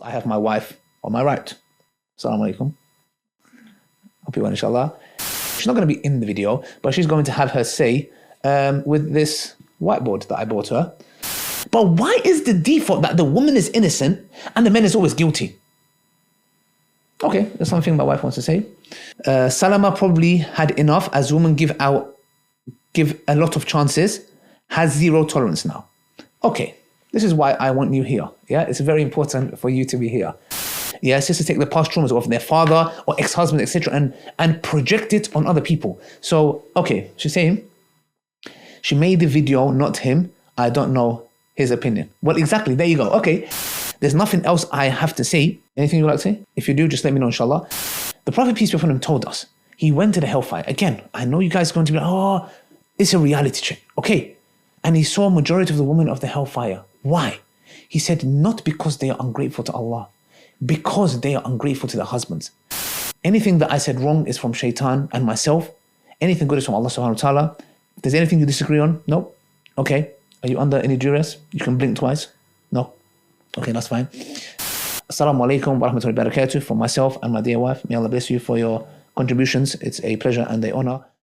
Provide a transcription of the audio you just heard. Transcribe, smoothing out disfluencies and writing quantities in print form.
I have my wife on my right. Assalamu alaikum. Hope you well, inshallah. She's not going to be in the video, but she's going to have her say with this whiteboard that I bought her. But why is the default that the woman is innocent and the man is always guilty? Okay, that's something my wife wants to say. Salama probably had enough as women give a lot of chances, has zero tolerance now. Okay, this is why I want you here. Yeah, it's very important for you to be here. Yeah, it's just to take the past traumas of their father or ex-husband, etc., and project it on other people. So, okay, she's saying she made the video, not him. I don't know his opinion. Well, exactly. There you go. Okay, there's nothing else I have to say. Anything you'd like to say? If you do, just let me know, inshallah. The Prophet, peace be upon him, told us he went to the hellfire. Again, I know you guys are going to be like, oh, it's a reality check. Okay. And he saw a majority of the women of the hellfire. Why? He said, not because they are ungrateful to Allah, because they are ungrateful to their husbands. Anything that I said wrong is from shaitan and myself. Anything good is from Allah subhanahu wa ta'ala. If there's anything you disagree on, no. Okay. Are you under any duress? You can blink twice. No. Okay, that's fine. Assalamu alaikum wa rahmatullahi wa barakatuh from myself and my dear wife. May Allah bless you for your contributions. It's a pleasure and an honor.